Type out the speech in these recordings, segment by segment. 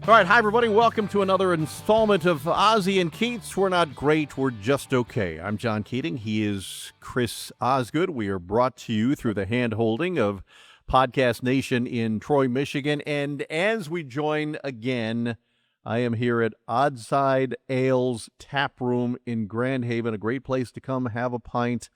All right, hi everybody. Welcome to another installment of Ozzy and Keats. We're not great, we're just okay. I'm John Keating. He is Chris Osgood. We are brought to you through the hand-holding of Podcast Nation in Troy, Michigan. And as we join again, I am here at Oddside Ales Tap Room in Grand Haven, a great place to come have a pint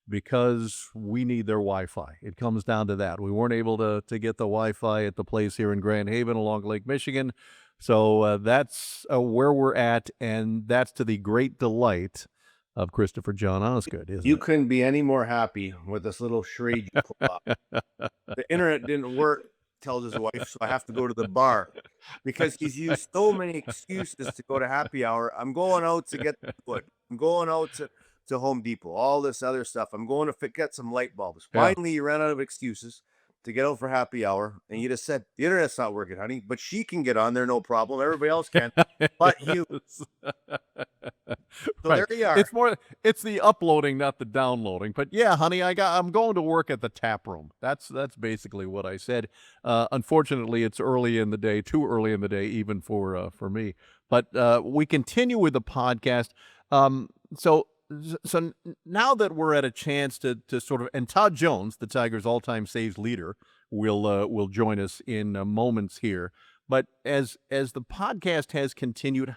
because we need their Wi-Fi. It comes down to that. We weren't able to get the Wi-Fi at the place here in Grand Haven along Lake Michigan. So that's where we're at, and that's to the great delight of Christopher John Osgood, isn't You it? couldn't be any more happy with this little charade you pulled off. The internet didn't work, tells his wife, so I have to go to the bar because he's used so many excuses to go to happy hour. I'm going out to get wood. I'm going out to Home Depot, all this other stuff. I'm going to get some light bulbs. Yeah. Finally, you ran out of excuses to get out for happy hour, and you just said, the internet's not working, honey, but she can get on there, no problem. Everybody else can, but you. So Right. there you are. It's the uploading, not the downloading. But yeah, honey, I'm going to work at the tap room. That's basically what I said. Unfortunately, it's early in the day, too early in the day, even for me. But we continue with the podcast. So now that we're at a chance to sort of, and Todd Jones, the Tigers' all-time saves leader, will join us in moments here. But as the podcast has continued,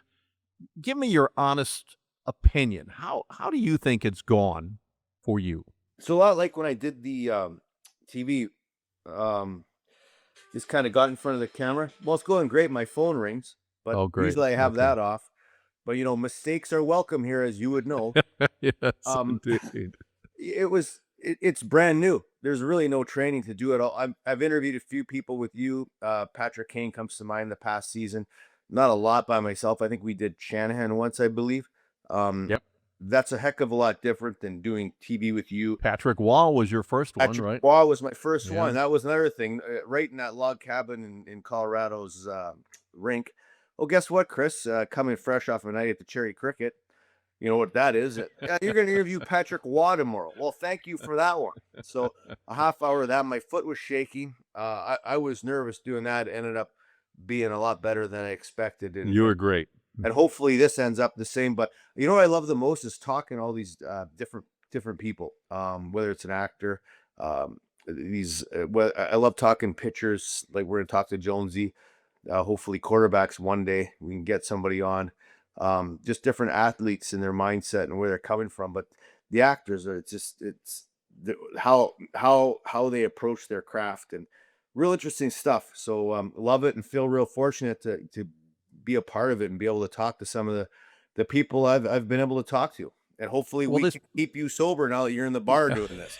give me your honest opinion. How do you think it's gone for you? So a lot like when I did the TV, just kind of got in front of the camera. Well, it's going great. My phone rings, but Oh, great. usually I have Okay. that off. But mistakes are welcome here, as you would know. Yes, indeed. indeed. It's brand new. There's really no training to do it all. I've interviewed a few people with you. Patrick Kane comes to mind the past season. Not a lot by myself. I think we did Shanahan once, I believe. Yep. That's a heck of a lot different than doing TV with you. Patrick Wall was your first one, Patrick right? Wall was my first Yeah. one. That was another thing. Right in that log cabin in Colorado's rink. Well, guess what, Chris? Coming fresh off a night at the Cherry Cricket. You know what that is? You're going to interview Patrick Waugh tomorrow. Well, thank you for that one. So a half hour of that, my foot was shaking. I was nervous doing that. It ended up being a lot better than I expected. And You were great. And hopefully this ends up the same. But you know what I love the most is talking to all these different people, whether it's an actor. I love talking pitchers. Like we're going to talk to Jonesy. Hopefully quarterbacks one day. We can get somebody on. Just different athletes and their mindset and where they're coming from. But the actors are how they approach their craft and real interesting stuff. So love it and feel real fortunate to be a part of it and be able to talk to some of the people I've been able to talk to. And hopefully we can keep you sober now that you're in the bar doing this.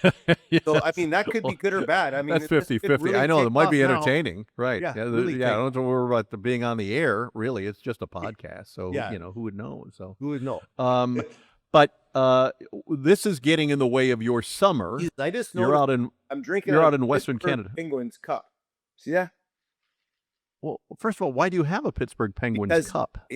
Yes. So, I mean, that could be good or bad. I mean, that's 50-50. Really I know it might be now. entertaining. Right. Yeah, I really don't have to worry about the being on the air. Really, it's just a podcast. So, Yeah. who would know? So Who would know? But this is getting in the way of your summer. I just You're out in I'm drinking you're out out in Western Pittsburgh Canada. Penguins cup. See that? Well, first of all, why do you have a Pittsburgh Penguins Because cup?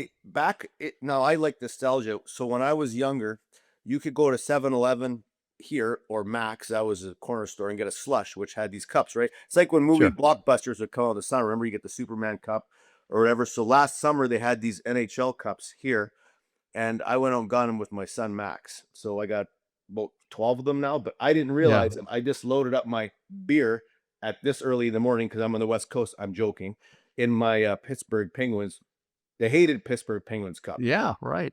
Now I like nostalgia. So when I was younger, you could go to 7-Eleven here or Max, that was a corner store, and get a slush, which had these cups, right? It's like when movie Sure. blockbusters would come out in the summer. Remember, you get the Superman cup or whatever. So last summer they had these NHL cups here, and I went out and got them with my son Max. So I got about 12 of them now, but I didn't realize them. I just loaded up my beer at this early in the morning because I'm on the West Coast. I'm joking. In my Pittsburgh Penguins, the hated Pittsburgh Penguins cup. Yeah, right.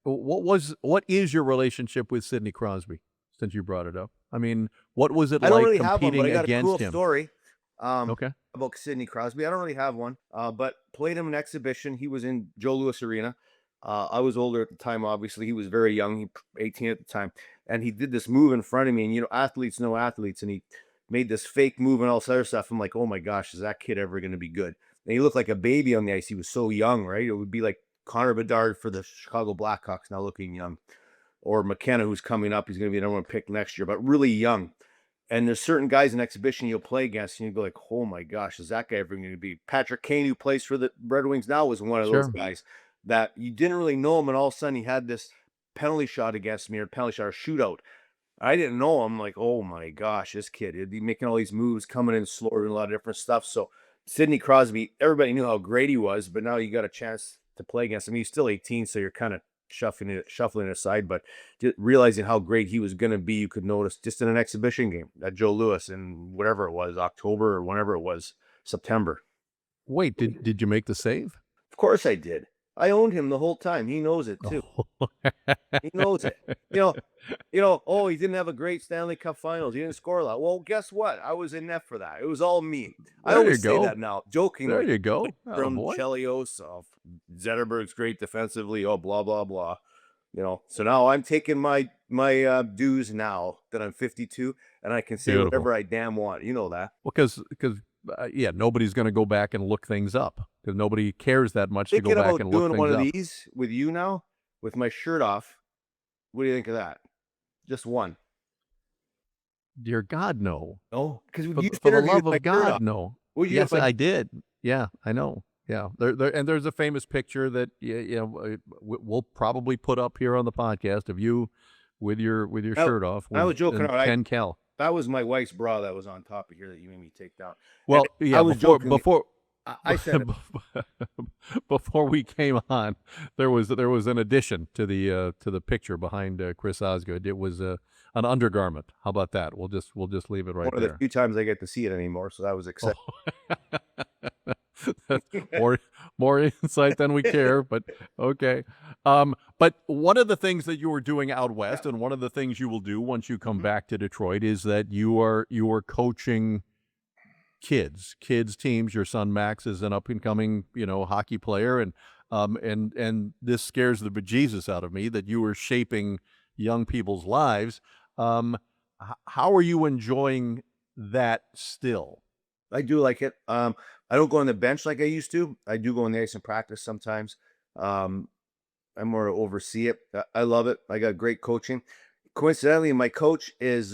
What is your relationship with Sidney Crosby? Since you brought it up, I mean, what was it I don't like really have one, competing but I got against a cool him? story Okay. about Sidney Crosby. I don't really have one, but played him in exhibition. He was in Joe Louis Arena. I was older at the time, obviously. He was very young, he 18 at the time. And he did this move in front of me, and athletes know athletes, and he made this fake move and all this other stuff. I'm like, oh my gosh, is that kid ever going to be good? And he looked like a baby on the ice. He was so young, right? It would be like Connor Bedard for the Chicago Blackhawks, now looking young. Or McKenna, who's coming up. He's going to be the number one pick next year, but really young. And there's certain guys in exhibition you'll play against, and you go like, oh my gosh, is that guy ever going to be? Patrick Kane, who plays for the Red Wings now, was one of those guys that you didn't really know him, and all of a sudden he had this penalty shot against me, or penalty shot or shootout. I didn't know him. Like, oh my gosh, this kid, he'd be making all these moves, coming in slower and a lot of different stuff. So Sidney Crosby, everybody knew how great he was, but now you got a chance to play against him. He's still 18, so you're kind of shuffling it aside. But realizing how great he was going to be, you could notice just in an exhibition game at Joe Louis in whatever it was, October or whenever it was, September. Wait, did you make the save? Of course I did. I owned him the whole time. He knows it too. He knows it. Oh, he didn't have a great Stanley Cup Finals. He didn't score a lot. Well, guess what? I was in net for that. It was all me. I There you always say go. that now, jokingly. There you go. From Attaboy. Chelios, Zetterberg's great defensively. Oh, blah blah blah. So now I'm taking my dues now that I'm 52, and I can say Beautiful. whatever I damn want. You know that. Well, because yeah, nobody's going to go back and look things up because nobody cares that much to go Thinking back about and look doing things one up. of these with you now, with my shirt off. What do you think of that? Just one. Dear God, no. No, because For the love of God, no. Would you Yes, I did. Yeah, I know. Yeah, and there's a famous picture that we'll probably put up here on the podcast of you with your shirt off. I was joking. Ken Kell. That was my wife's bra that was on top of here that you made me take down. Well, and yeah, I was before I said before we came on, there was an addition to the picture behind Chris Osgood. It was an undergarment. How about that? We'll just leave it right one there. of the few times I get to see it anymore, so that was exciting. more insight than we care, but okay. But one of the things that you were doing out west, and one of the things you will do once you come back to Detroit, is that you are coaching kids teams. Your son Max is an up and coming hockey player, and this scares the bejesus out of me that you are shaping young people's lives. How are you enjoying that still? I do like it. I don't go on the bench like I used to. I do go on the ice and practice sometimes. I more oversee it. I love it. I got great coaching. Coincidentally, my coach is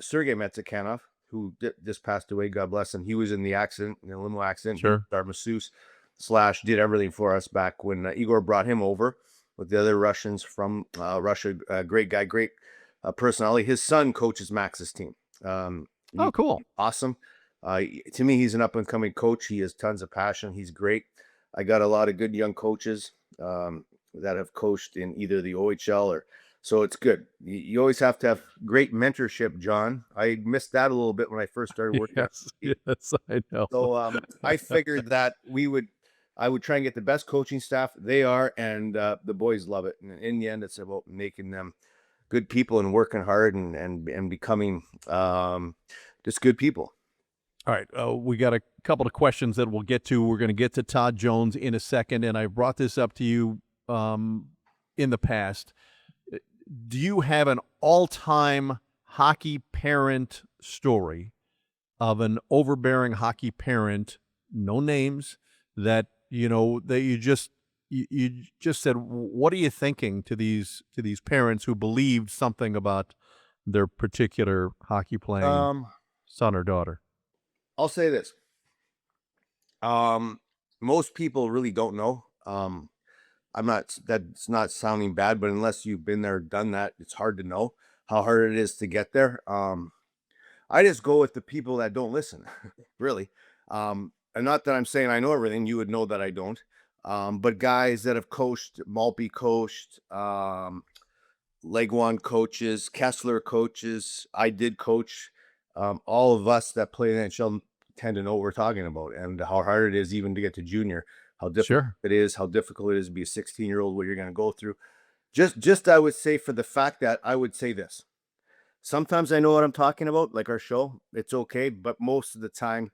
Sergei Metsakanov, who just passed away. God bless him. He was in the limo accident. Sure. Our masseuse / did everything for us back when Igor brought him over with the other Russians from Russia. Great guy, great personality. His son coaches Max's team. Oh, cool. Awesome. To me, he's an up and coming coach. He has tons of passion. He's great. I got a lot of good young coaches that have coached in either the OHL so it's good. You always have to have great mentorship, John. I missed that a little bit when I first started working. Yes, I know. So I figured that I would try and get the best coaching staff. They are, and the boys love it. And in the end, it's about making them good people and working hard and becoming just good people. All right, we got a couple of questions that we'll get to. We're going to get to Todd Jones in a second, and I brought this up to you in the past. Do you have an all-time hockey parent story of an overbearing hockey parent, no names, that that you just said, what are you thinking to these parents who believed something about their particular hockey playing son or daughter? I'll say this. Most people really don't know. That's not sounding bad, but unless you've been there, done that, it's hard to know how hard it is to get there. I just go with the people that don't listen, really. And not that I'm saying I know everything. You would know that I don't. But guys that have coached, Malpe coached, Leguan coaches, Kessler coaches, I did coach. All of us that play in the NHL tend to know what we're talking about and how hard it is even to get to junior, how difficult it is, how difficult it is to be a 16-year-old, what you're going to go through. Just I would say, for the fact that I would say this. Sometimes I know what I'm talking about, like our show. It's okay, but most of the time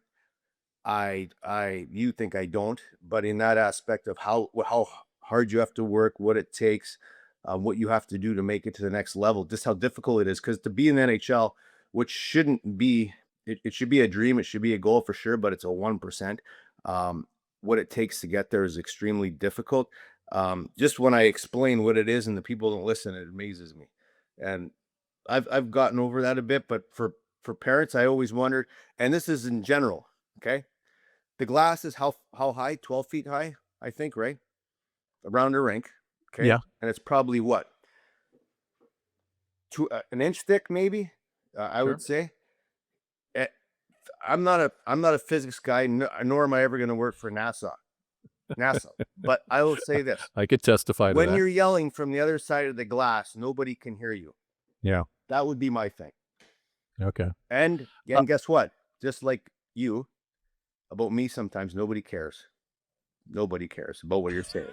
you think I don't. But in that aspect of how hard you have to work, what it takes, what you have to do to make it to the next level, just how difficult it is. Because to be in the NHL, which shouldn't be, it should be a dream, it should be a goal for sure, but it's a 1%. What it takes to get there is extremely difficult. Just when I explain what it is and the people don't listen, it amazes me. And I've gotten over that a bit, but for parents, I always wondered, and this is in general, okay? The glass is how high? 12 feet high, I think, right? Around the rink. Okay. Yeah. And it's probably what? An inch thick, maybe, I would say. I'm not a physics guy, nor am I ever going to work for NASA. But I will say this: I could testify to when that. you're yelling from the other side of the glass, nobody can hear you. Yeah. That would be my thing. Okay. And guess what? Just like you, about me, sometimes nobody cares. Nobody cares about what you're saying.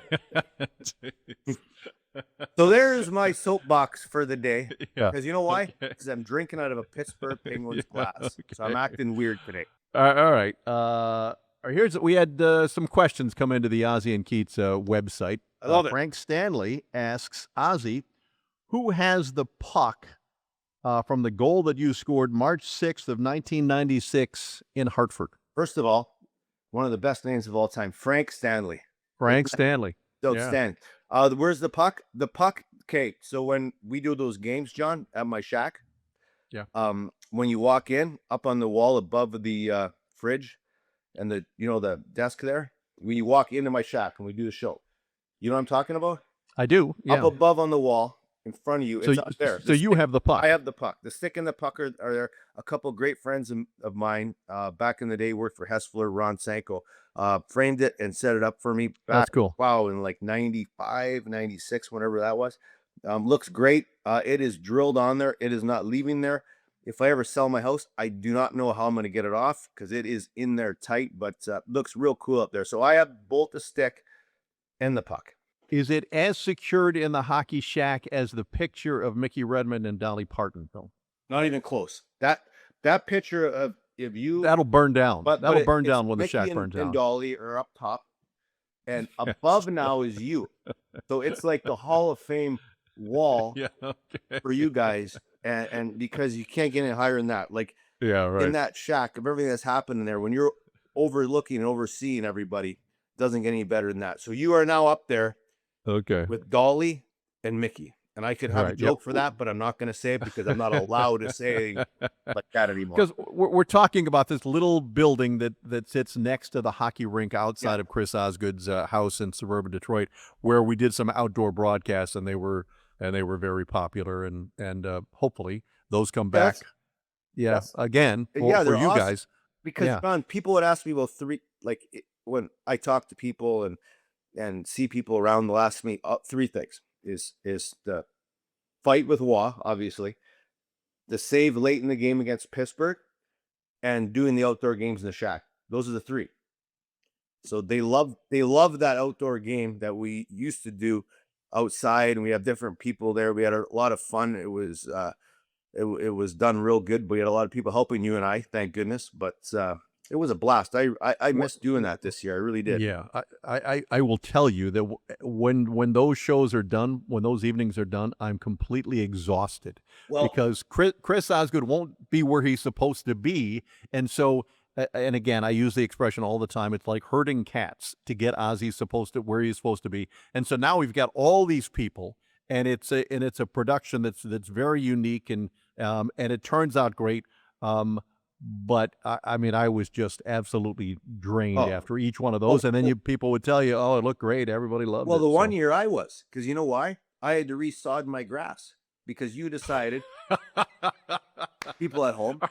So there's my soapbox for the day. Yeah. Because you know why? Okay. Because I'm drinking out of a Pittsburgh Penguins Yeah, glass. So I'm okay. acting weird today. All right. We had some questions come into the Ozzy and Keats website. I love it. Frank Stanley asks Ozzy, who has the puck from the goal that you scored March 6th of 1996 in Hartford? First of all, one of the best names of all time, Frank Stanley. Frank Stanley. Outstanding. Where's the puck? The puck. Okay, so when we do those games, John, at my shack, Yeah. when you walk in, up on the wall above the fridge and the desk there, when you walk into my shack and we do the show, you know what I'm talking about? I do. Yeah. Up above on the wall in front of you, it's up there. So you have the puck. I have the puck. The stick and the puck are there. A couple great friends of mine back in the day worked for Hessler, Ron Sanko, framed it and set it up for me. That's cool. Wow, in like 95, 96, whenever that was. Looks great. It is drilled on there. It is not leaving there. If I ever sell my house, I do not know how I'm going to get it off because it is in there tight, but looks real cool up there. So I have both the stick and the puck. Is it as secured in the hockey shack as the picture of Mickey Redmond and Dolly Parton, Phil? Not even close. That picture of you, that'll burn down. That'll burn down when the Mickey shack burns down. And Dolly are up top, and above now is you. So it's like the Hall of Fame wall for you guys, and because you can't get any higher than that. Like in that shack of everything that's happening there, when you're overlooking and overseeing everybody, doesn't get any better than that. So you are now up there. Okay. With Dolly and Mickey. And I could have a joke for that, but I'm not going to say it because I'm not allowed to say like that anymore. Because we're talking about this little building that sits next to the hockey rink outside of Chris Osgood's house in suburban Detroit, where we did some outdoor broadcasts, and they were very popular, and hopefully those come back. Again for you awesome. guys. Because John, people would ask me about when I talk to people and see people around, they'll ask me three things: is the fight with Waugh, obviously, the save late in the game against Pittsburgh, and doing the outdoor games in the shack. Those are the three. So they love that outdoor game that we used to do outside, and we have different people there. We had a lot of fun. It was it was done real good. We had a lot of people helping you and I, thank goodness. But it was a blast. I missed doing that this year. I really did. Yeah, I will tell you that when those shows are done, when those evenings are done, I'm completely exhausted because Chris Osgood won't be where he's supposed to be, and so. And again, I use the expression all the time. It's like herding cats to get Ozzy where he's supposed to be. And so now we've got all these people, and it's a production that's very unique, and it turns out great. But I mean, I was just absolutely drained after each one of those. And then people would tell you, "Oh, it looked great. Everybody loved it." Well, the one year I was, because you know why? I had to resod my grass because you decided. People at home,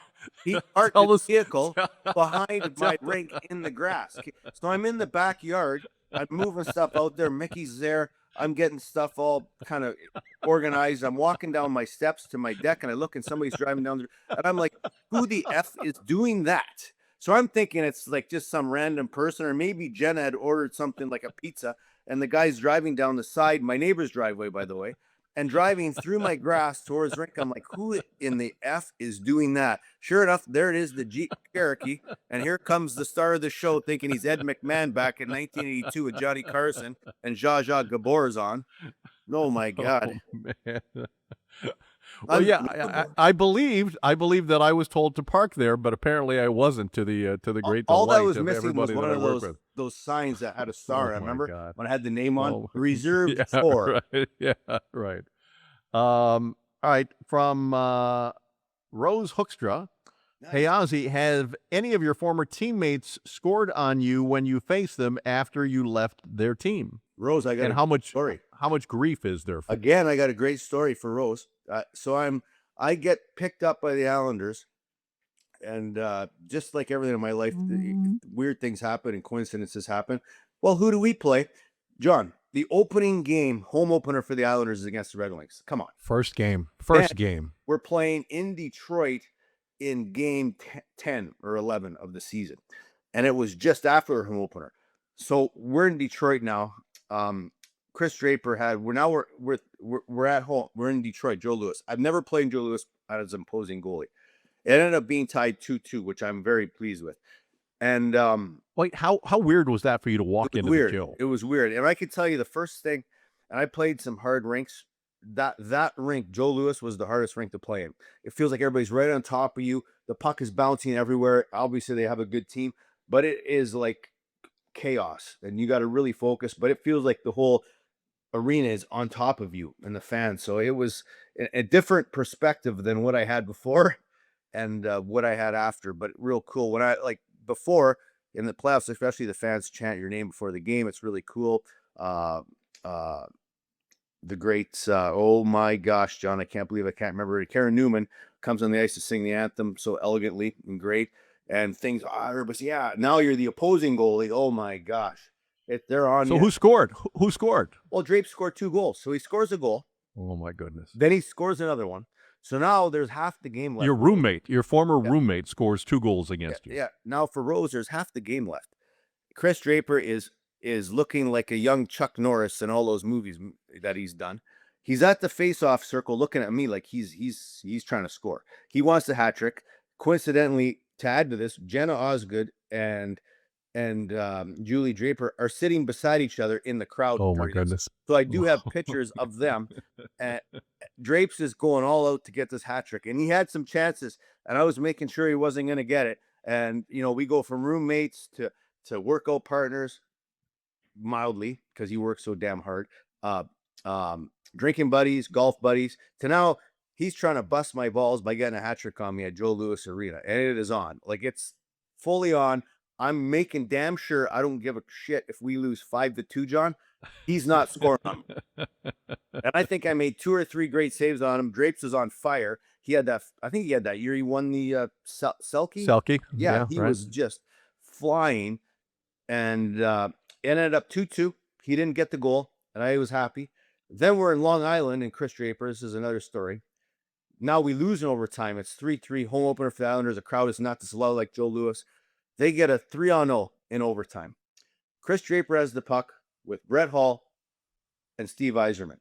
he parked his vehicle behind my rink in the grass. So I'm in the backyard. I'm moving stuff out there. Mickey's there. I'm getting stuff all kind of organized. I'm walking down my steps to my deck, and I look, and somebody's driving down there. And I'm like, who the F is doing that? So I'm thinking it's like just some random person, or maybe Jenna had ordered something like a pizza, and the guy's driving down the side, my neighbor's driveway, by the way, and driving through my grass towards rink. I'm like, who in the F is doing that? Sure enough, there it is, the Jeep Cherokee. And here comes the star of the show, thinking he's Ed McMahon back in 1982 with Johnny Carson and Zsa Zsa Gabor's on. Oh my God. Oh, man. Well, yeah, I believed that I was told to park there, but apparently I wasn't, to the great all delight that was of missing everybody was one that I of work with. those signs that had a star. I remember God. when I had the name on, reserved for. Right. Yeah, right. All right, from Rose Hoekstra. Nice. Hey, Ozzy, have any of your former teammates scored on you when you faced them after you left their team? Rose, I got how much story. How much grief is there? Again, I got a great story for Rose. So I get picked up by the Islanders, And just like everything in my life, weird things happen and coincidences happen. Well, who do we play? John, the opening game, home opener for the Islanders is against the Red Wings. Come on. First game. Then First game. we're playing in Detroit in game 10 or 11 of the season. And it was just after our home opener. So we're in Detroit now. Chris Draper had we're at home. We're in Detroit. Joe Louis. I've never played Joe Louis as an opposing goalie. It ended up being tied 2-2, which I'm very pleased with. And Wait, how weird was that for you to walk into weird. the Joe? It was weird. And I can tell you the first thing, and I played some hard rinks. That rink, Joe Louis, was the hardest rink to play in. It feels like everybody's right on top of you. The puck is bouncing everywhere. Obviously, they have a good team, but it is like chaos, and you got to really focus. But it feels like the whole arena is on top of you and the fans. So it was a different perspective than what I had before and what I had after, but real cool. When I like before in the playoffs, especially the fans chant your name before the game. It's really cool. The great, oh my gosh, John, I can't believe I can't remember it. Karen Newman comes on the ice to sing the anthem so elegantly and great. And things, everybody's, yeah, now you're the opposing goalie. Oh my gosh. They're on. So who scored? Who scored? Well, Drape scored 2 goals. So he scores a goal. Oh my goodness. Then he scores another one. So now there's half the game left. Your roommate, your former roommate, scores 2 goals against you. Yeah. Now for Rose, there's half the game left. Chris Draper is looking like a young Chuck Norris in all those movies that he's done. He's at the face-off circle looking at me like he's trying to score. He wants the hat trick. Coincidentally, to add to this, Jenna Osgood and Julie Draper are sitting beside each other in the crowd. Oh my goodness. So I do have pictures of them. And Drapes is going all out to get this hat trick. And he had some chances, and I was making sure he wasn't going to get it. And, we go from roommates to workout partners, mildly, because he works so damn hard, drinking buddies, golf buddies, to now he's trying to bust my balls by getting a hat trick on me at Joe Louis Arena. And it is on. Like, it's fully on. I'm making damn sure I don't give a shit if we lose 5-2, John. He's not scoring on him. And I think I made 2 or 3 great saves on him. Drapes is on fire. He had that. I think he had that year. He won the Selke. Selke. Yeah, he was just flying, and ended up 2-2. He didn't get the goal, and I was happy. Then we're in Long Island, and Chris Draper. This is another story. Now we lose in overtime. It's 3-3. Home opener for the Islanders. The crowd is not this loud like Joe Louis. They get a 3-0 in overtime. Chris Draper has the puck with Brett Hall and Steve Yzerman.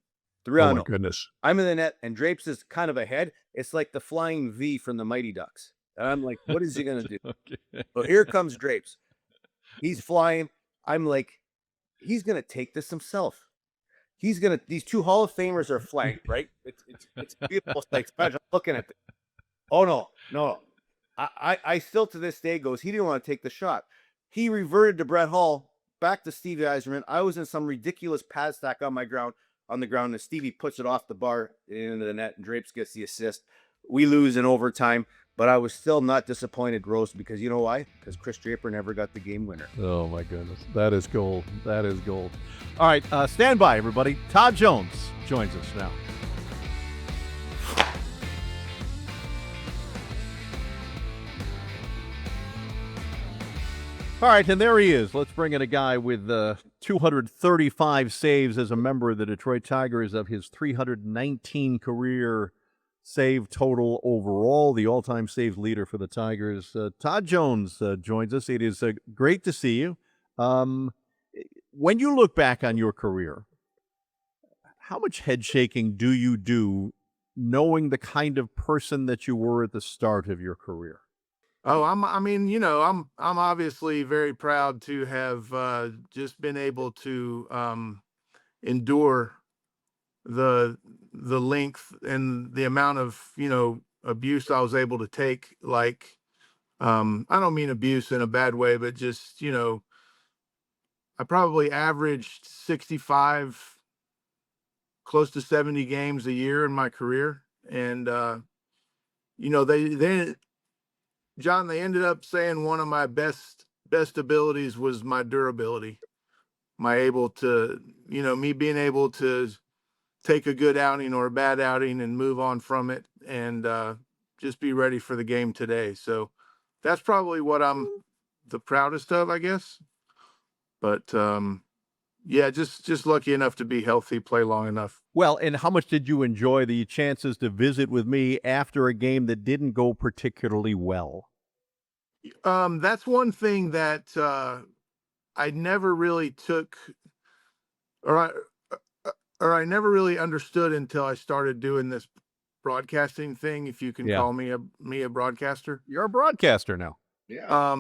3-0. Oh my goodness. I'm in the net, and Drapes is kind of ahead. It's like the flying V from the Mighty Ducks. And I'm like, what is he going to do? Okay. So here comes Drapes. He's flying. I'm like, he's going to take this himself. These 2 Hall of Famers are flanked, right? It's beautiful. Like, I'm looking at this. Oh, no. I still to this day goes, he didn't want to take the shot. He reverted to Brett Hall, back to Stevie Yzerman. I was in some ridiculous pad stack on the ground, and Stevie puts it off the bar into the net, and Drapes gets the assist. We lose in overtime, but I was still not disappointed, Rose, because you know why? Because Chris Draper never got the game winner. Oh my goodness. That is gold. That is gold. All right, stand by, everybody. Todd Jones joins us now. All right, and there he is. Let's bring in a guy with 235 saves as a member of the Detroit Tigers of his 319 career save total overall, the all-time save leader for the Tigers. Todd Jones joins us. It is great to see you. When you look back on your career, how much head shaking do you do knowing the kind of person that you were at the start of your career? Oh, I'm obviously very proud to have just been able to endure the length and the amount of, abuse I was able to take. Like, I don't mean abuse in a bad way, but just, I probably averaged 65, close to 70 games a year in my career. And, John, they ended up saying one of my best abilities was my durability. Me being able to take a good outing or a bad outing and move on from it, and just be ready for the game today. So that's probably what I'm the proudest of, I guess. But yeah, just lucky enough to be healthy, play long enough. Well, and how much did you enjoy the chances to visit with me after a game that didn't go particularly well? That's one thing that I never really took, or I, or I never really understood until I started doing this broadcasting thing, if you can Yeah. call me a broadcaster. You're a broadcaster now. Yeah.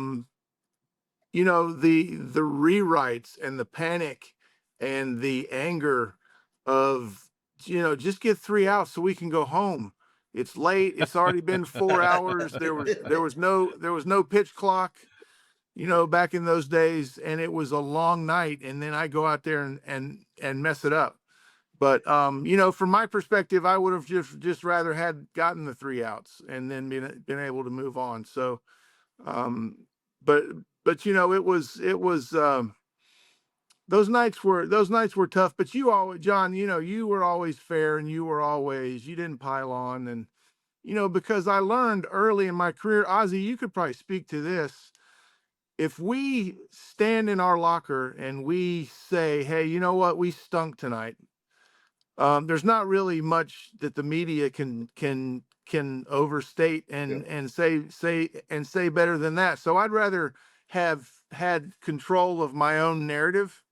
The rewrites and the panic and the anger of, just get 3 outs so we can go home. It's late. It's already been 4 hours. There was no pitch clock, back in those days, and it was a long night. And then I go out there and mess it up. But from my perspective, I would have just rather had gotten the 3 outs and then been able to move on. So, um, but it was those nights were tough. But you always, John, you were always fair, and you didn't pile on. And because I learned early in my career, Ozzy, you could probably speak to this. If we stand in our locker and we say, "Hey, you know what? We stunk tonight," there's not really much that the media can overstate and say better than that. So I'd rather have had control of my own narrative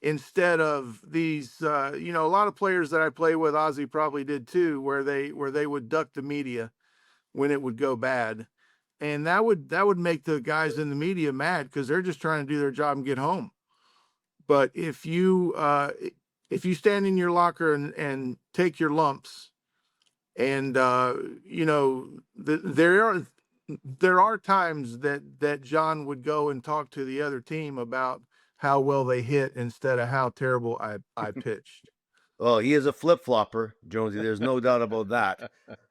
instead of these. A lot of players that I play with, Ozzy probably did too, where they would duck the media when it would go bad, and that would make the guys in the media mad because they're just trying to do their job and get home. But if you stand in your locker and take your lumps, and there are times that John would go and talk to the other team about how well they hit instead of how terrible I pitched. Oh, he is a flip flopper, Jonesy. There's no doubt about that.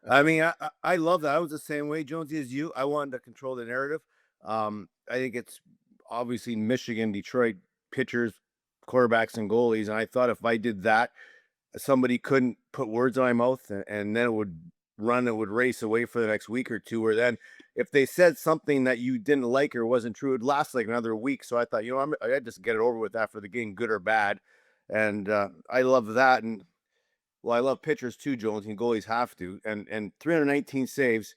I mean, I love that. I was the same way, Jonesy, as you. I wanted to control the narrative. I think it's obviously Michigan, Detroit pitchers, quarterbacks, and goalies. And I thought if I did that, somebody couldn't put words in my mouth, and then it would race away for the next week or two. Or then if they said something that you didn't like or wasn't true, it'd last like another week. So I thought, I just get it over with after the game, good or bad. And I love that. And well, I love pitchers too, Jones, and goalies have to. And 319 saves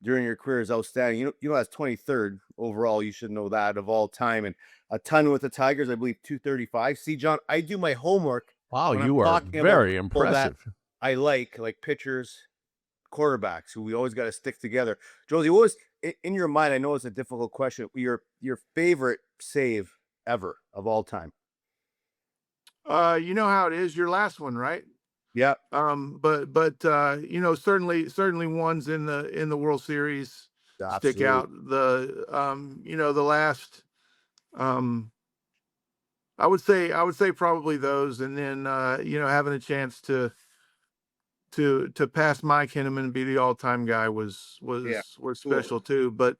during your career is outstanding. That's 23rd overall. You should know that, of all time, and a ton with the Tigers. I believe 235. See, John, I do my homework Wow, when I'm you are talking about very people that impressive. I like pitchers, quarterbacks, who we always got to stick together. Josie, what was in your mind? I know it's a difficult question. Your favorite save ever of all time? You know how it is. Your last one, right? Yeah, But certainly ones in the World Series stick absolutely. out. The last, um, I would say probably those, and then having a chance to pass Mike Henneman and be the all-time guy was Yeah, cool. special too. But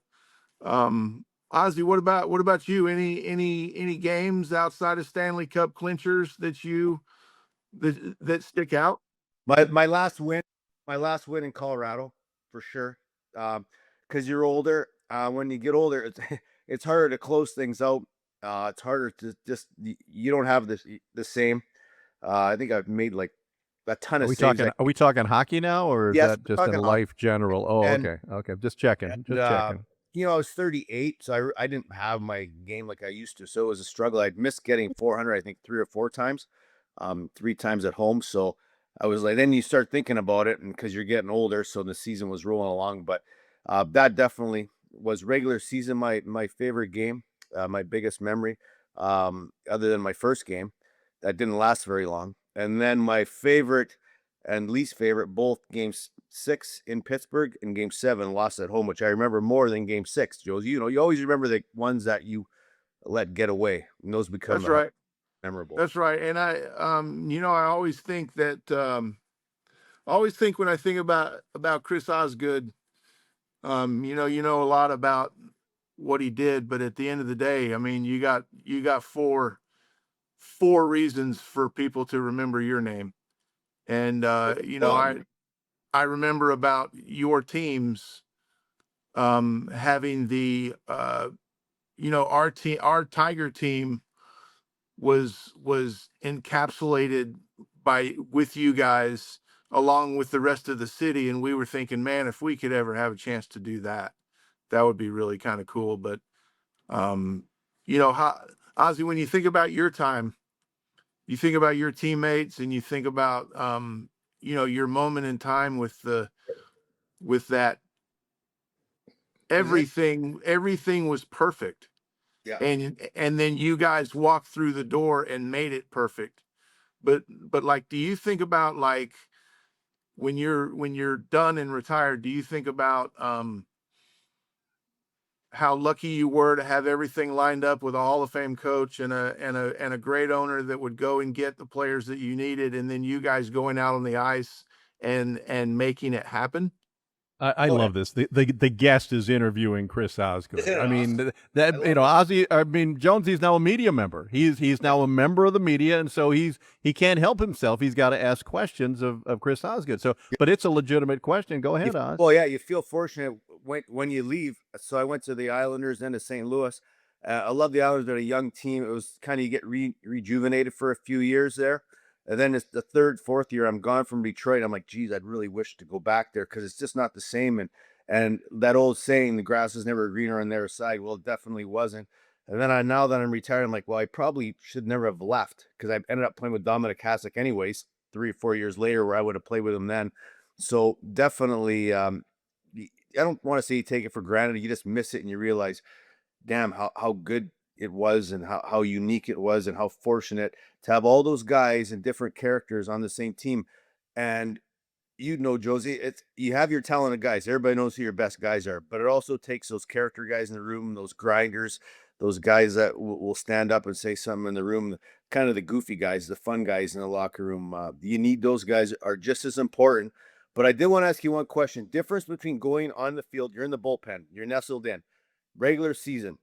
Ozzy, what about you? Any games outside of Stanley Cup clinchers that stick out? My last win, in Colorado, for sure. Because you're older. When you get older, it's it's harder to close things out. It's harder to you don't have the same. I think I've made like a ton Are of we saves. talking are we talking hockey now, or is Yes, that we're just in talking hockey. life general? Oh, And okay. Okay. Just checking. Just checking. I was 38, so I didn't have my game like I used to. So it was a struggle. I'd missed getting 400, I think 3 or 4 times, 3 times at home. So I was like, then you start thinking about it, and because you're getting older, so the season was rolling along. But that definitely was regular season my favorite game, my biggest memory, other than my first game that didn't last very long. And then my favorite and least favorite, both games 6 in Pittsburgh and game 7 lost at home, which I remember more than game 6, Joe. You always remember the ones that you let get away, and those become That's the right. memorable. That's right. And I always think when I think about Chris Osgood, a lot about what he did, but at the end of the day, I mean, you got four reasons for people to remember your name. And Well, I remember about your teams having the our Tiger team was encapsulated with you guys along with the rest of the city, and we were thinking, man, if we could ever have a chance to do that, that would be really kind of cool. But um, how, Ozzy, when you think about your time, you think about your teammates, and you think about your moment in time with that Is it? everything was perfect, Yeah. and then you guys walked through the door and made it perfect. But like, do you think about, like, when you're done and retired, do you think about how lucky you were to have everything lined up with a Hall of Fame coach and a great owner that would go and get the players that you needed, and then you guys going out on the ice and making it happen? I Oh yeah. love this. The guest is interviewing Chris Osgood. Isn't it I mean awesome? that I love it. Ozzy. I mean Jonesy's now a media member. He's Yeah. now a member of the media, and so he can't help himself. He's got to ask questions of Chris Osgood. So, but it's a legitimate question. Go ahead, Oz. Well, yeah, you feel fortunate when you leave. So I went to the Islanders, then to St. Louis. I love the Islanders. They're a young team. It was kind of, you get rejuvenated for a few years there, and then it's the third, fourth year. I'm gone from Detroit. I'm like, geez, I'd really wish to go back there because it's just not the same. And that old saying, the grass is never greener on their side. Well, it definitely wasn't. And then now that I'm retired, I'm like, well, I probably should never have left because I ended up playing with Dominic Hasek anyways, 3 or 4 years later, where I would have played with him then. So definitely, I don't want to say you take it for granted. You just miss it and you realize, damn, how good it was and how unique it was and how fortunate to have all those guys and different characters on the same team. And Josie, it's, you have your talented guys. Everybody knows who your best guys are, but it also takes those character guys in the room, those grinders, those guys that will stand up and say something in the room, kind of the goofy guys, the fun guys in the locker room. You need those guys are just as important. But I did want to ask you one question. Difference between going on the field, you're in the bullpen, you're nestled in. Regular season,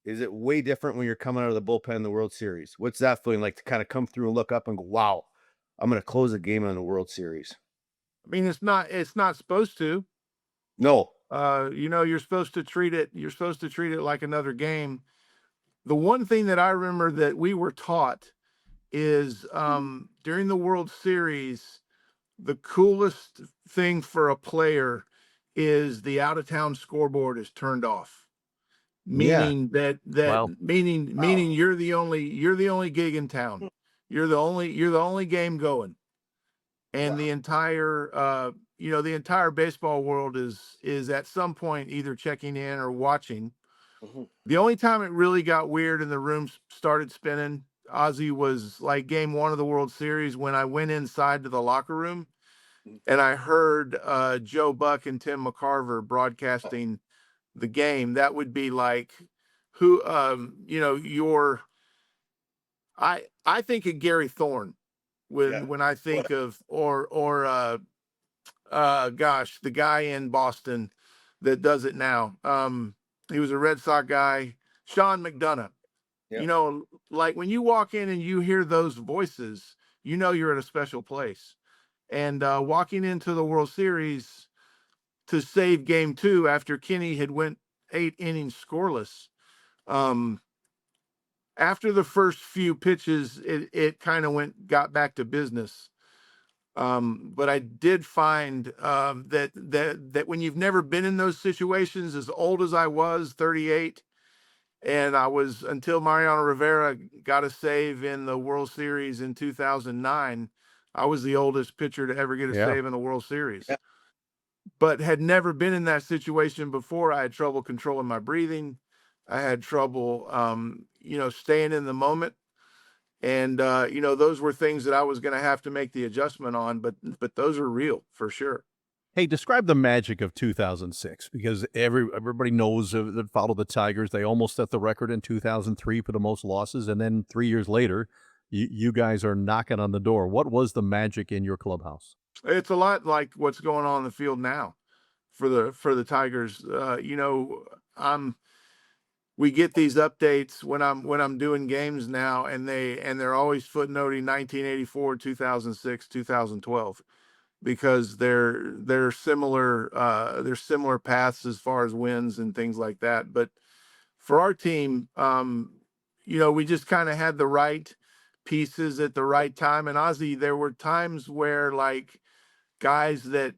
is it way different when you're coming out of the bullpen in the World Series? What's that feeling like to kind of come through and look up and go, wow, I'm going to close a game in the World Series? I mean, it's not supposed to. No. You're supposed to treat it like another game. The one thing that I remember that we were taught is during the World Series, the coolest thing for a player is the out of town scoreboard is turned off. Yeah. Meaning that Wow. meaning you're the only gig in town. You're the only game going. And Wow. the entire baseball world is at some point either checking in or watching. Mhm. The only time it really got weird and the room started spinning, Ozzy, was like game one of the World Series when I went inside to the locker room and I heard Joe Buck and Tim McCarver broadcasting the game. That would be like who your I think of Gary Thorne Yeah. when I Well, think of or gosh, the guy in Boston that does it now. He was a Red Sox guy, Sean McDonough. yeah. Like when you walk in and you hear those voices, you're at a special place. And walking into the World Series to save game two after Kenny had went 8 innings scoreless. Um, After the first few pitches, it kind of got back to business. But I did find that when you've never been in those situations, as old as I was, 38, and I was until Mariano Rivera got a save in the World Series in 2009, I was the oldest pitcher to ever get a Yeah. save in the World Series. Yeah. But had never been in that situation before. I had trouble controlling my breathing. I had trouble, staying in the moment. And those were things that I was going to have to make the adjustment on, but those are real for sure. Hey, describe the magic of 2006 because everybody knows that follow the Tigers. They almost set the record in 2003 for the most losses, and then 3 years later, you guys are knocking on the door. What was the magic in your clubhouse? It's a lot like what's going on in the field now for the Tigers. We get these updates when I'm doing games now, and they're always footnoting 1984, 2006, 2012. because they're similar paths as far as wins and things like that. But for our team, we just kind of had the right pieces at the right time. And Ozzy, there were times where like guys that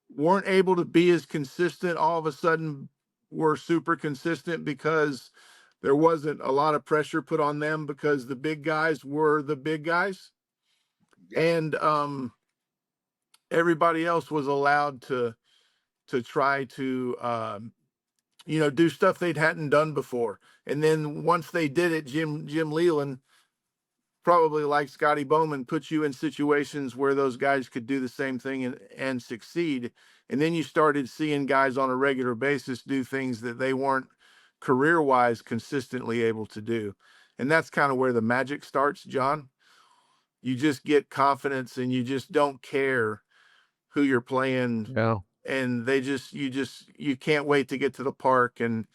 weren't able to be as consistent all of a sudden were super consistent because there wasn't a lot of pressure put on them because the big guys were the big guys. And everybody else was allowed to try to do stuff they hadn't done before. And then once they did it, Jim Leland, probably like Scotty Bowman, put you in situations where those guys could do the same thing and succeed. And then you started seeing guys on a regular basis do things that they weren't career-wise consistently able to do. And that's kind of where the magic starts, John. You just get confidence and you just don't care who you're playing. Yeah. And you can't wait to get to the park, and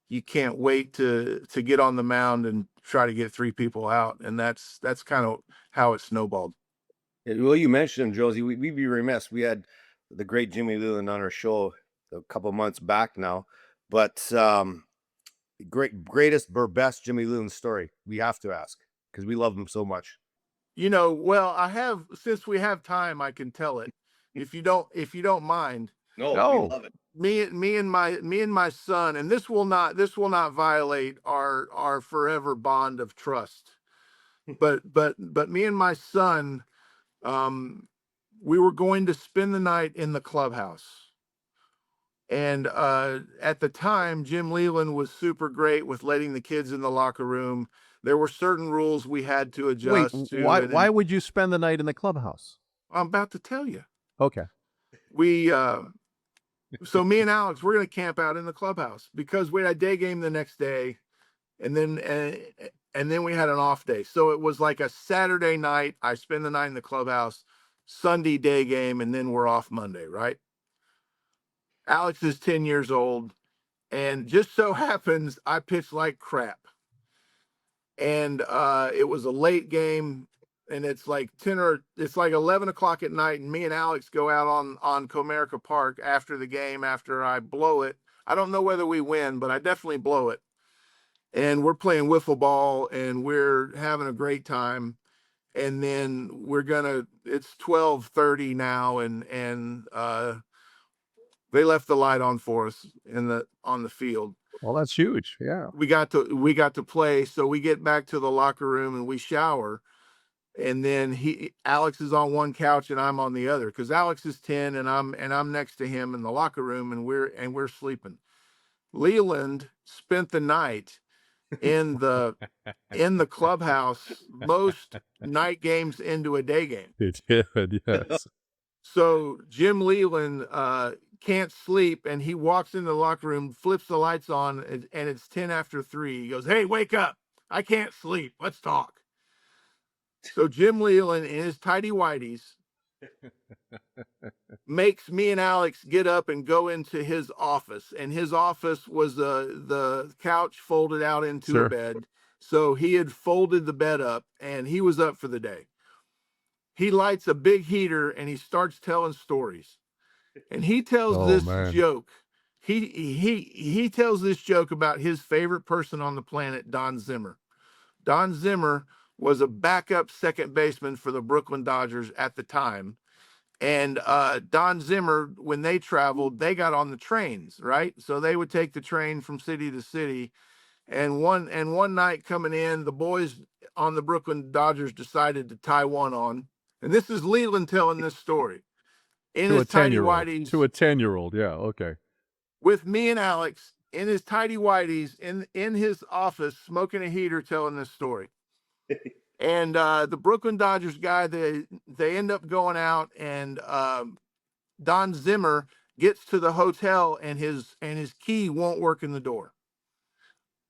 you can't wait to get on the mound and try to get 3 people out. And that's kind of how it snowballed. Well, you mentioned him, Josie. We'd be remiss. We had the great Jimmy Leland on our show a couple months back now, but greatest or best Jimmy Leland story we have to ask because we love him so much. Well, since we have time, I can tell it. If you don't mind. No, we love it. Me and my son, and this will not violate our forever bond of trust. But me and my son, we were going to spend the night in the clubhouse. And at the time, Jim Leland was super great with letting the kids in the locker room. There were certain rules we had to adjust to. Why would you spend the night in the clubhouse? I'm about to tell you. Okay. So me and Alex, we're going to camp out in the clubhouse because we had a day game the next day, and then we had an off day. So it was like a Saturday night. I spend the night in the clubhouse, Sunday day game, and then we're off Monday, right? Alex is 10 years old, and just so happens I pitched like crap. And it was a late game, and it's like 11 o'clock at night, and me and Alex go out on Comerica Park after the game, after I blow it. I don't know whether we win, but I definitely blow it. And we're playing wiffle ball, and we're having a great time. And then it's 12:30 now, and they left the light on for us on the field. Well, that's huge. Yeah. We got to play. So we get back to the locker room and we shower. And then Alex is on one couch and I'm on the other, because Alex is 10 and I'm next to him in the locker room, and we're sleeping. Leland spent the night in the clubhouse most night games into a day game. It did, yes. So Jim Leland can't sleep, and he walks in the locker room, flips the lights on, and it's 10 after 3. He goes, "Hey, wake up. I can't sleep. Let's talk." So Jim Leland in his tidy whities makes me and Alex get up and go into his office. And his office was the couch folded out into a bed. So he had folded the bed up, and he was up for the day. He lights a big heater and he starts telling stories. And he tells this joke. He tells this joke about his favorite person on the planet, Don Zimmer. Don Zimmer was a backup second baseman for the Brooklyn Dodgers at the time. And Don Zimmer, when they traveled, they got on the trains, right? So they would take the train from city to city. And one night coming in, the boys on the Brooklyn Dodgers decided to tie one on. And this is Leland telling this story. In his tidy whities. To a 10-year-old, yeah, okay. With me and Alex in his tidy whities in his office, smoking a heater, telling this story. And the Brooklyn Dodgers guy, they end up going out, and Don Zimmer gets to the hotel, and his key won't work in the door.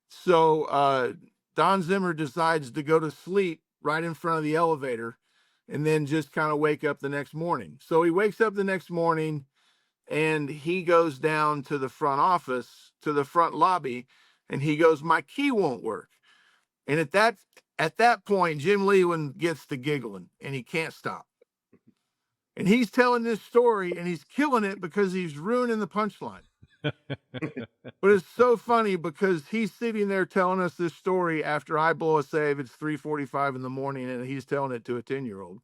So Don Zimmer decides to go to sleep right in front of the elevator, and then just kind of wake up the next morning. So he wakes up the next morning, and he goes down to the front office, to the front lobby, and he goes, "My key won't work." And at that point, Jim Leland gets to giggling, and he can't stop. And he's telling this story and he's killing it because he's ruining the punchline. But it's so funny because he's sitting there telling us this story after I blow a save. It's 3:45 in the morning and he's telling it to a 10-year-old.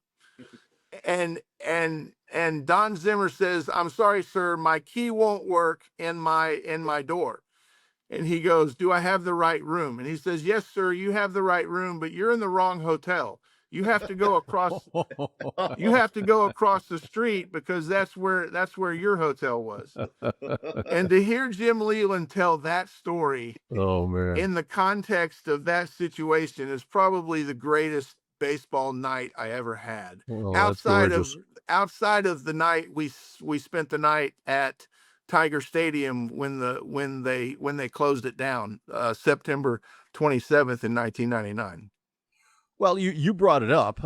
And Don Zimmer says, "I'm sorry, sir, my key won't work in my door." And he goes, "Do I have the right room?" And he says, "Yes, sir, you have the right room, but you're in the wrong hotel. You have to go across the street because that's where your hotel was." And to hear Jim Leland tell that story Oh man. in the context of that situation is probably the greatest baseball night I ever had. Oh, that's gorgeous. Outside of the night we spent the night at Tiger Stadium when they closed it down, September 27th in 1999. Well, you brought it up.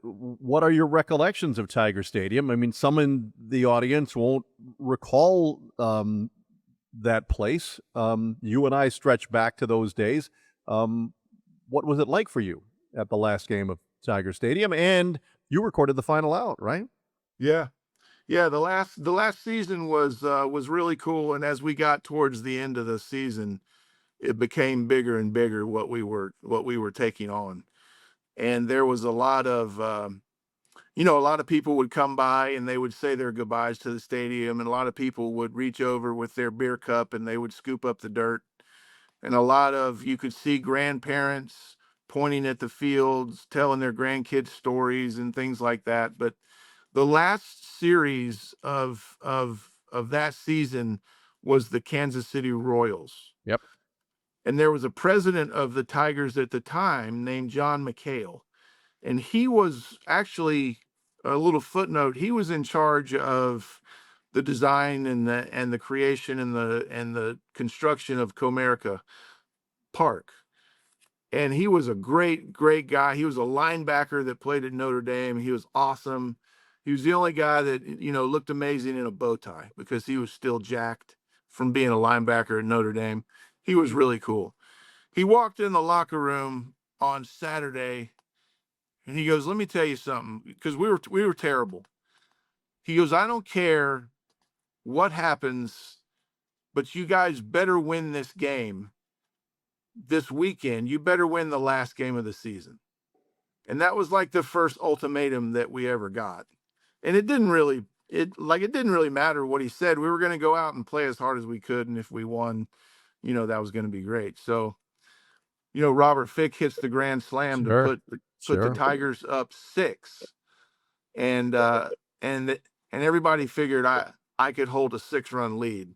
What are your recollections of Tiger Stadium? I mean, some in the audience won't recall that place. You and I stretch back to those days. What was it like for you at the last game of Tiger Stadium? And you recorded the final out, right? Yeah. Yeah, the last season was really cool, and as we got towards the end of the season, it became bigger and bigger what we were taking on. And there was a lot of a lot of people would come by and they would say their goodbyes to the stadium, and a lot of people would reach over with their beer cup and they would scoop up the dirt. And you could see grandparents pointing at the fields, telling their grandkids stories and things like that. But the last series of that season was the Kansas City Royals. Yep. And there was a president of the Tigers at the time named John McHale. And he was actually, a little footnote, he was in charge of the design and the creation and the construction of Comerica Park. And he was a great guy. He was a linebacker that played at Notre Dame. He was awesome. He was the only guy that looked amazing in a bow tie because he was still jacked from being a linebacker at Notre Dame. He was really cool. He walked in the locker room on Saturday and he goes, "Let me tell you something," because we were terrible. He goes, "I don't care what happens, but you guys better win this game this weekend. You better win the last game of the season." And that was like the first ultimatum that we ever got. And it didn't really matter what he said. We were going to go out and play as hard as we could, and if we won, that was going to be great. So, Robert Fick hits the grand slam to put the Tigers up 6. And and everybody figured I could hold a 6-run lead.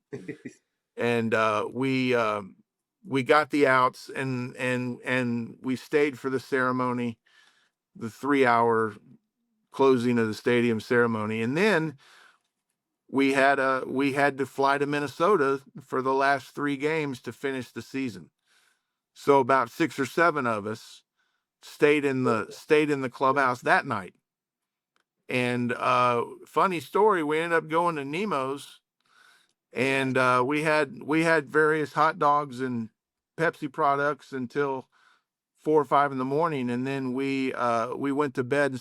And we got the outs and we stayed for the ceremony, the 3-hour closing of the stadium ceremony. And then we had to fly to Minnesota for the last 3 games to finish the season. So about 6 or 7 of us stayed in the clubhouse that night. And funny story, we ended up going to Nemo's, and we had various hot dogs and Pepsi products until 4 or 5 in the morning, and then we went to bed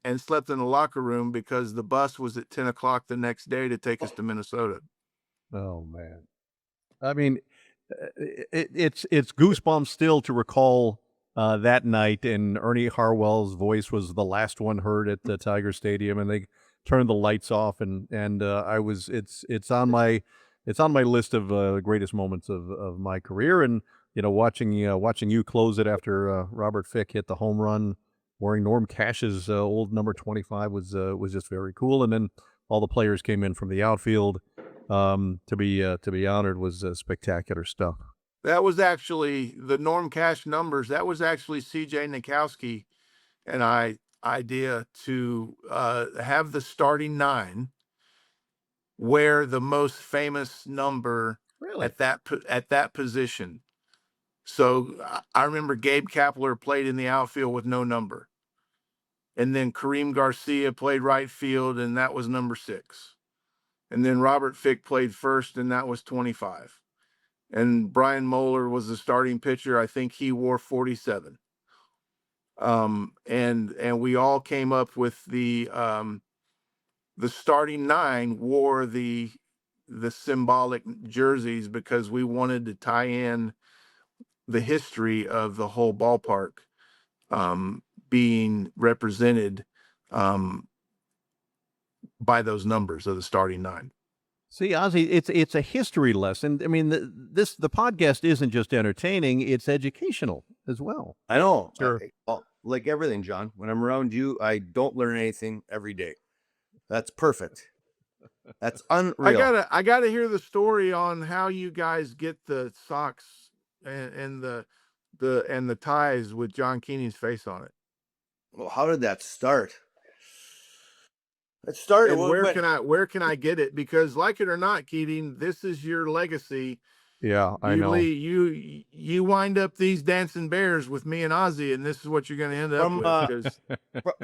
and slept in the locker room because the bus was at 10 o'clock the next day to take us to Minnesota. Oh man. I mean, it's goosebumps still to recall that night, and Ernie Harwell's voice was the last one heard at the Tiger Stadium, and they turned the lights off, and it's on my list of greatest moments of my career, and watching you close it after Robert Fick hit the home run wearing Norm Cash's old number 25 was just very cool, and then all the players came in from the outfield to be honored was spectacular stuff. That was actually the Norm Cash numbers. That was actually C.J. Nikowski and I idea to have the starting 9 wear the most famous number at that position. So I remember Gabe Kapler played in the outfield with no number. And then Kareem Garcia played right field, and that was number 6. And then Robert Fick played first, and that was 25. And Brian Moeller was the starting pitcher. I think he wore 47. And we all came up with the the starting 9 wore the symbolic jerseys because we wanted to tie in the history of the whole ballpark being represented by those numbers of the starting 9. See, Ozzy, it's a history lesson. I mean, the podcast isn't just entertaining; it's educational as well. I know. Sure. Well, like everything, John, when I'm around you, I don't learn anything every day. That's perfect. That's unreal. I gotta hear the story on how you guys get the socks and the ties with John Keeney's face on it. Well, how did that start? It started. And where can I get it? Because like it or not, Keating, this is your legacy. Yeah, I know. You wind up these dancing bears with me and Ozzy, and this is what you're going to end up with.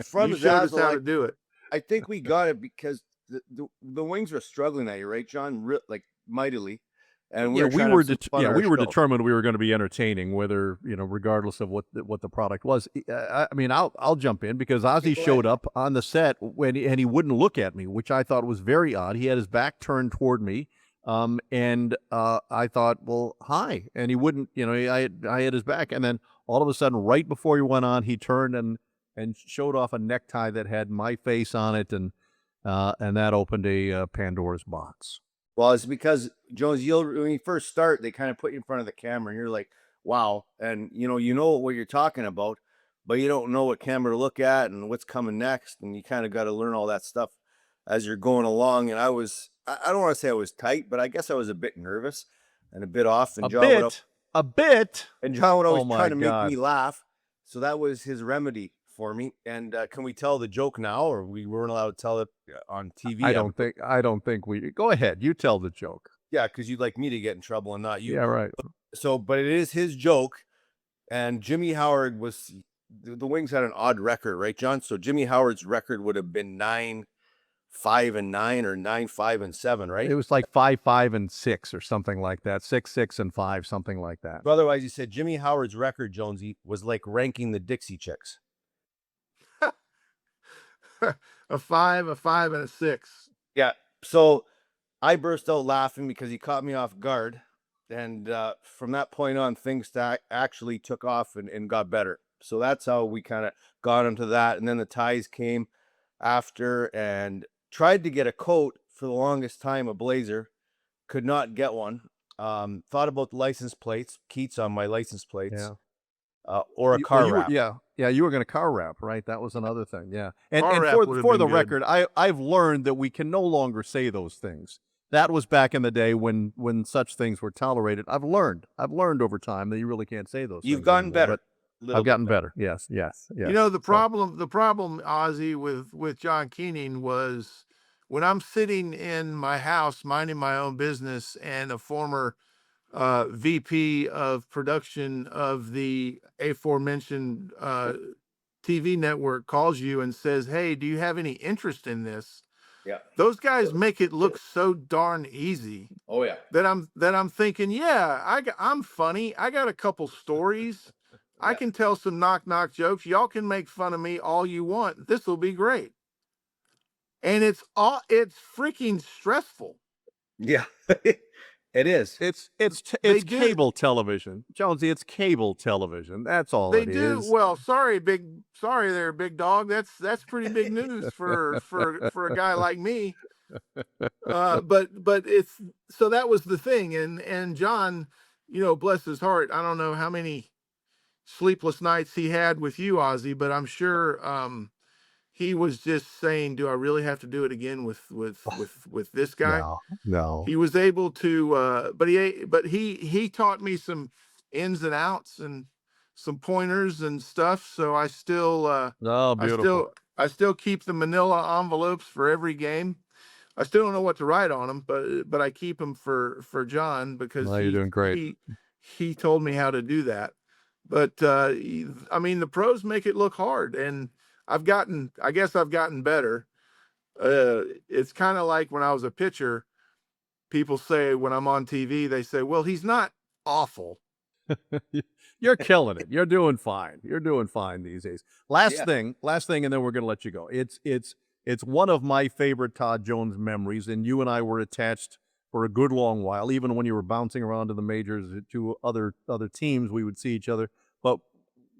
From you showed us how to do it. I think we got it because the Wings were struggling that year, right, John? Like mightily. And we were determined we were going to be entertaining, whether regardless of what the product was. I mean, I'll jump in because Ozzy showed up on the set and he wouldn't look at me, which I thought was very odd. He had his back turned toward me, and I thought, well, hi, and he wouldn't. I had his back, and then all of a sudden, right before he went on, he turned and showed off a necktie that had my face on it, and that opened a Pandora's box. Well, it's because, Jones, when you first start, they kind of put you in front of the camera, and you're like, wow. And, you know what you're talking about, but you don't know what camera to look at and what's coming next. And you kind of got to learn all that stuff as you're going along. And I don't want to say I was tight, but I guess I was a bit nervous and a bit off. And a bit. And John would always try to make me laugh. So that was his remedy for me. And can we tell the joke now, or we weren't allowed to tell it on TV? I don't think we. Go ahead, you tell the joke. Yeah, because you'd like me to get in trouble and not you. Yeah, right. So, but it is his joke, and Jimmy Howard was. The Wings had an odd record, right, John? So Jimmy Howard's record would have been 9-5-9 or 9-5-7, right? It was like 5-5-6 or something like that. 6-6-5, something like that. But otherwise, he said Jimmy Howard's record, Jonesy, was like ranking the Dixie Chicks. A 5, a 5, and a 6. Yeah. So I burst out laughing because he caught me off guard. And from that point on, things actually took off and got better. So that's how we kind of got into that. And then the ties came after, and tried to get a coat for the longest time, a blazer. Could not get one. Thought about the license plates, Keats on my license plates. Yeah. Or a car wrap. You were going to car wrap, right? That was another thing. Yeah. And for the record, I've learned that we can no longer say those things. That was back in the day when such things were tolerated. I've learned over time that you really can't say those things. You've gotten better. I've gotten better. Yes. The problem, Ozzy, with John Keening was when I'm sitting in my house minding my own business, and a former VP of production of the aforementioned TV network calls you and says, "Hey, do you have any interest in this?" Yeah. Those guys make it look so darn easy. Oh yeah. That I'm thinking, yeah, I'm funny. I got a couple stories. Yeah. I can tell some knock jokes. Y'all can make fun of me all you want. This will be great. And it's freaking stressful. Yeah. It is. It's cable television, Jonesy. It's cable television. That's all they do. Well, sorry there, big dog. That's pretty big news for a guy like me. But it's so that was the thing, and John, bless his heart. I don't know how many sleepless nights he had with you, Ozzy, but I'm sure he was just saying, do I really have to do it again with this guy? No. He was able to, but he taught me some ins and outs and some pointers and stuff. So I still, beautiful. I still keep the manila envelopes for every game. I still don't know what to write on them, but I keep them for John because you're doing great. He told me how to do that. But I mean, the pros make it look hard, and I guess I've gotten better. It's kind of like when I was a pitcher, people say when I'm on TV, they say, well, he's not awful. You're killing it. You're doing fine. You're doing fine these days. Last thing, and then we're going to let you go. It's It's one of my favorite Todd Jones memories, and you and I were attached for a good long while. Even when you were bouncing around to the majors to other teams, we would see each other. But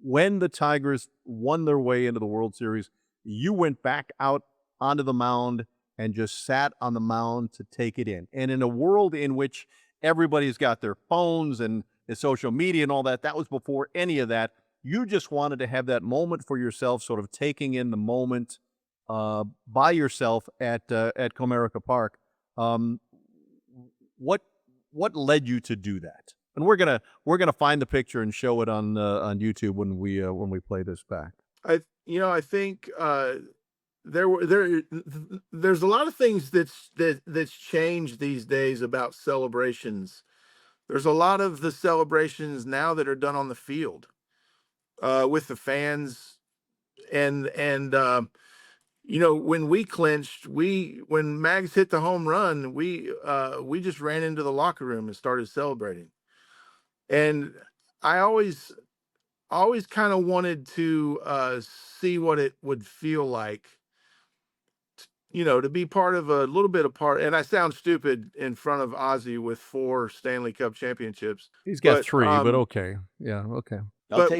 when the Tigers won their way into the World Series, you went back out onto the mound and just sat on the mound to take it in. And in a world in which everybody's got their phones and the social media and all that, that was before any of that. You just wanted to have that moment for yourself, sort of taking in the moment by yourself at Comerica Park. What led you to do that? And we're gonna find the picture and show it on YouTube when we play this back. I think there's a lot of things that's changed these days about celebrations. There's a lot of the celebrations now that are done on the field with the fans, and when we clinched, when Mags hit the home run, we just ran into the locker room and started celebrating. And I always kind of wanted to see what it would feel like, to be part of a little bit of part. And I sound stupid in front of Ozzy with 4 Stanley Cup championships. He's got 3, but okay. Yeah, okay. But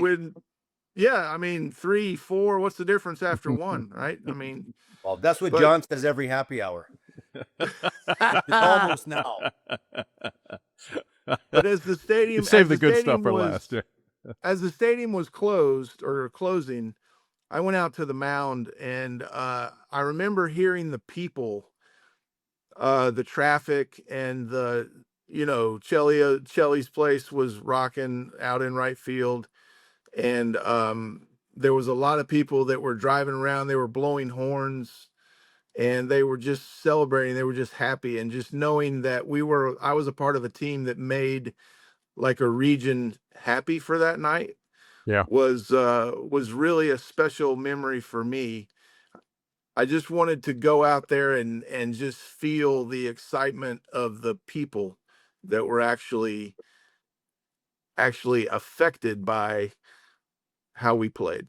yeah, I mean, 3, 4, what's the difference after 1, right? I mean, well, that's what John says every happy hour. It's almost now. But as the stadium, save the good stuff for last. Yeah. As the stadium was closing, I went out to the mound, and I remember hearing the people, the traffic, and Chelly's place was rocking out in right field. And there was a lot of people that were driving around. They were blowing horns, and they were just celebrating. They were just happy, and just knowing that I was a part of a team that made like a region happy for that night. Yeah, was really a special memory for me. I just wanted to go out there and just feel the excitement of the people that were actually affected by how we played.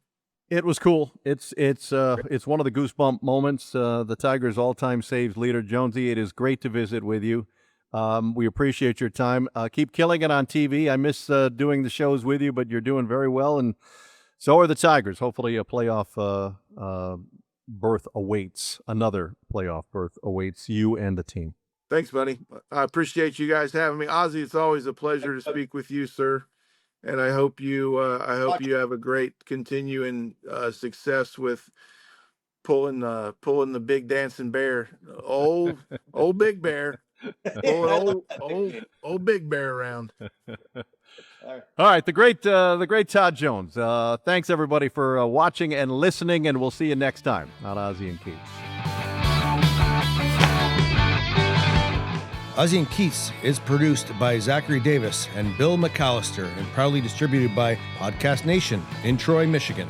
It was cool. It's one of the goosebump moments. The Tigers' all-time saves leader, Jonesy. It is great to visit with you. We appreciate your time. Keep killing it on TV. I miss doing the shows with you, but you're doing very well, and so are the Tigers. Hopefully a playoff berth awaits. Another playoff berth awaits you and the team. Thanks, buddy. I appreciate you guys having me. Ozzy, it's always a pleasure to speak with you, sir. And I hope you have a great continuing success with pulling the big dancing bear, old Big Bear, pulling old Big Bear around. All right, the great Todd Jones. Thanks everybody for watching and listening, and we'll see you next time on Ozzy and Keats. Ozzy and Keats is produced by Zachary Davis and Bill McAllister and proudly distributed by Podcast Nation in Troy, Michigan.